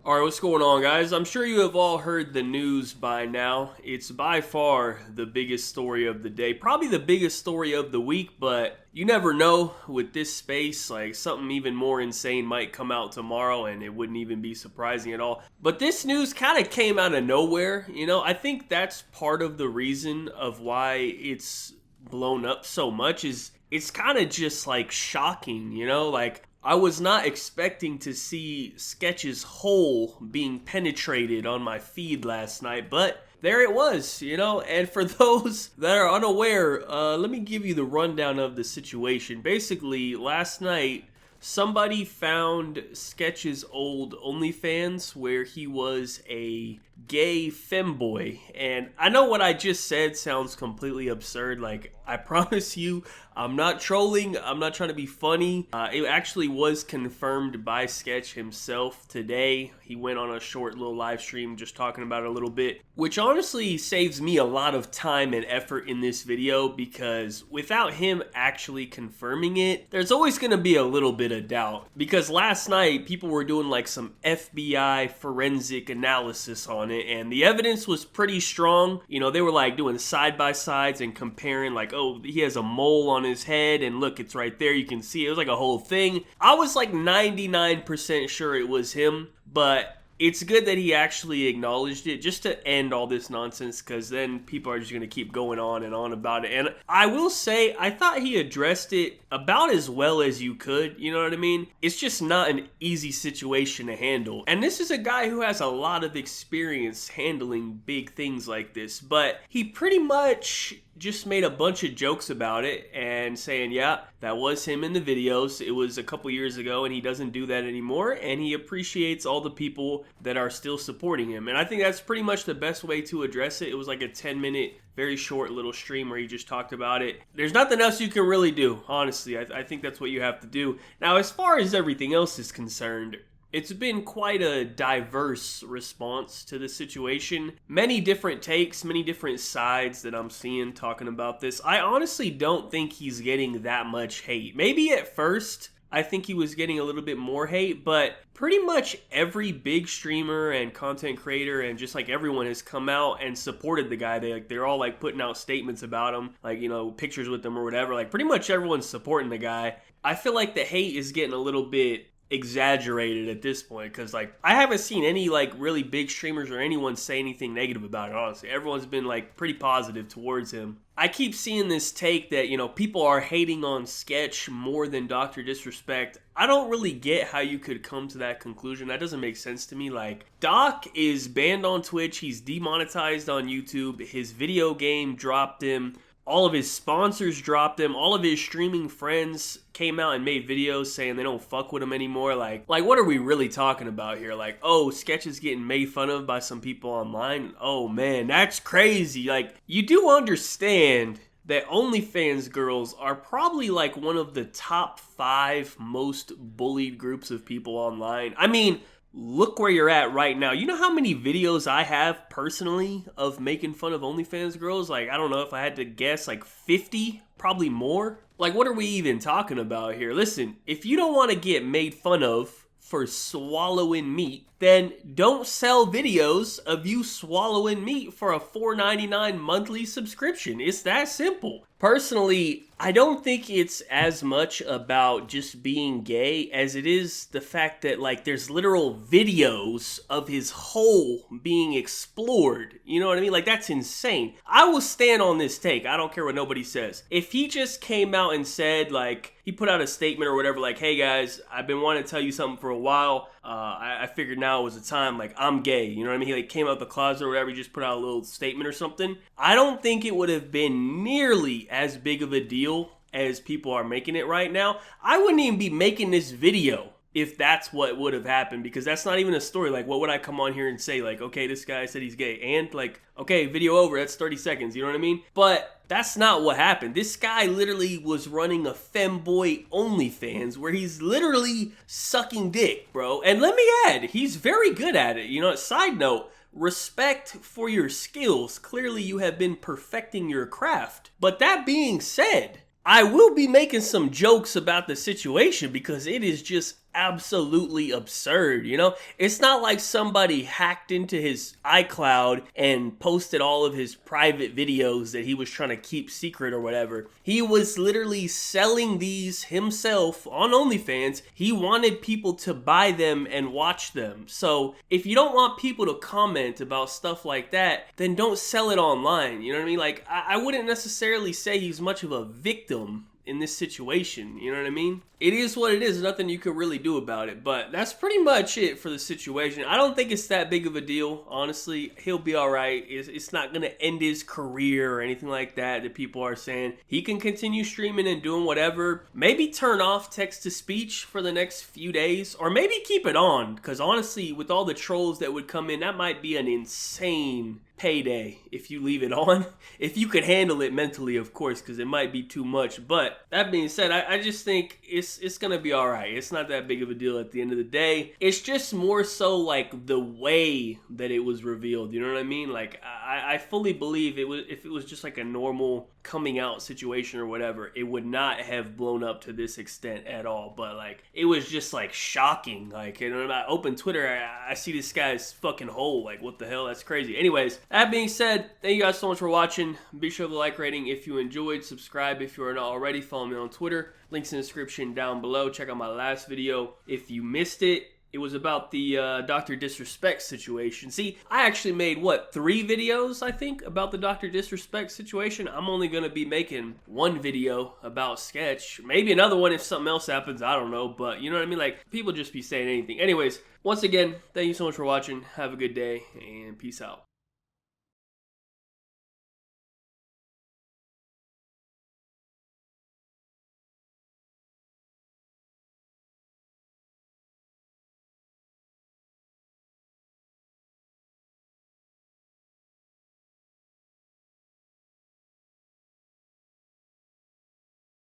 All right, what's going on, guys? I'm sure you have all heard the news by now. It's by far the biggest story of the day, probably the biggest story of the week, but you never know with this space. Like, something even more insane might come out tomorrow, and it wouldn't even be surprising at all. But this news kind of came out of nowhere. I think that's part of the reason of why it's blown up so much is it's kind of just like shocking, like I was not expecting to see Sketch's hole being penetrated on my feed last night, but there it was, and for those that are unaware, let me give you the rundown of the situation. Basically, last night, somebody found Sketch's old OnlyFans where he was a gay femboy. And I know what I just said sounds completely absurd. Like, I promise you, I'm not trolling. I'm not trying to be funny. It actually was confirmed by Sketch himself today. He went on a short little live stream just talking about it a little bit, which honestly saves me a lot of time and effort in this video because without him actually confirming it, there's always going to be a little bit of doubt. Because last night, people were doing like some FBI forensic analysis on it, and the evidence was pretty strong. They were like doing side-by-sides and comparing like, oh, he has a mole on his head, and look, it's right there, you can see it. It was like a whole thing. I was like 99% sure it was him, but it's good that he actually acknowledged it just to end all this nonsense, because then people are just going to keep going on and on about it. And I will say, I thought he addressed it about as well as you could, you know what I mean? It's just not an easy situation to handle. And this is a guy who has a lot of experience handling big things like this, but he pretty much just made a bunch of jokes about it and saying, yeah, that was him in the videos. It was a couple years ago and he doesn't do that anymore, and he appreciates all the people that are still supporting him. And I think that's pretty much the best way to address it. It was like a 10-minute, very short little stream where he just talked about it. There's nothing else you can really do, honestly. I think that's what you have to do. Now, as far as everything else is concerned, it's been quite a diverse response to the situation. Many different takes, many different sides that I'm seeing talking about this. I honestly don't think he's getting that much hate. Maybe at first, I think he was getting a little bit more hate, but pretty much every big streamer and content creator and just like everyone has come out and supported the guy. They're all like putting out statements about him, like, pictures with him or whatever. Like, pretty much everyone's supporting the guy. I feel like the hate is getting a little bit exaggerated at this point, because like I haven't seen any like really big streamers or anyone say anything negative about it. Honestly, everyone's been like pretty positive towards him. I keep seeing this take that people are hating on Sketch more than Dr. Disrespect. I don't really get how you could come to that conclusion. That doesn't make sense to me. Like, Doc is banned on Twitch, he's demonetized on YouTube, his video game dropped him, all of his sponsors dropped him, all of his streaming friends came out and made videos saying they don't fuck with him anymore. Like what are we really talking about here? Like, oh, Sketch is getting made fun of by some people online? Oh man, that's crazy. Like, you do understand that OnlyFans girls are probably like one of the top 5 most bullied groups of people online. I mean, look where you're at right now. You know how many videos I have personally of making fun of OnlyFans girls? Like, I don't know, if I had to guess, like 50, probably more. Like, what are we even talking about here? Listen, if you don't want to get made fun of for swallowing meat, then don't sell videos of you swallowing meat for a $4.99 monthly subscription. It's that simple. Personally, I don't think it's as much about just being gay as it is the fact that like there's literal videos of his hole being explored. You know what I mean? Like, that's insane. I will stand on this take. I don't care what nobody says. If he just came out and said, like, he put out a statement or whatever, like, hey guys, I've been wanting to tell you something for a while. I figured now was the time, like, I'm gay, you know what I mean? He like came out the closet or whatever, he just put out a little statement or something. I don't think it would have been nearly as big of a deal as people are making it right now. I wouldn't even be making this video if that's what would have happened, because that's not even a story. Like, what would I come on here and say? Like, okay, this guy said he's gay, and like, okay, video over, that's 30 seconds, you know what I mean? But that's not what happened. This guy literally was running a femboy OnlyFans where he's literally sucking dick, bro. And let me add, he's very good at it. Side note, respect for your skills. Clearly you have been perfecting your craft. But that being said, I will be making some jokes about the situation because it is just absolutely absurd, you know? It's not like somebody hacked into his iCloud and posted all of his private videos that he was trying to keep secret or whatever. He was literally selling these himself on OnlyFans. He wanted people to buy them and watch them. So if you don't want people to comment about stuff like that, then don't sell it online. You know what I mean? Like, I wouldn't necessarily say he's much of a victim in this situation. You know what I mean? It is what it is. Nothing you can really do about it. But that's pretty much it for the situation. I don't think it's that big of a deal, honestly. He'll be all right. It's not going to end his career or anything like that people are saying. He can continue streaming and doing whatever. Maybe turn off text-to-speech for the next few days. Or maybe keep it on. Because honestly, with all the trolls that would come in, that might be an insane payday if you leave it on. If you could handle it mentally, of course, because it might be too much. But that being said, I just think it's gonna be all right. It's not that big of a deal at the end of the day. It's just more so like the way that it was revealed. You know what I mean? Like I fully believe it was, if it was just like a normal coming out situation or whatever, it would not have blown up to this extent at all. But like it was just like shocking. Like, you know, when I open Twitter, I see this guy's fucking hole. Like, what the hell? That's crazy. Anyways, that being said, thank you guys so much for watching. Be sure to like rating if you enjoyed. Subscribe if you are not already. Follow me on Twitter. Links in the description down below. Check out my last video if you missed it. It was about the Dr. Disrespect situation. See, I actually made, 3 videos, I think, about the Dr. Disrespect situation. I'm only going to be making one video about Sketch. Maybe another one if something else happens. I don't know. But you know what I mean? Like, people just be saying anything. Anyways, once again, thank you so much for watching. Have a good day, and peace out.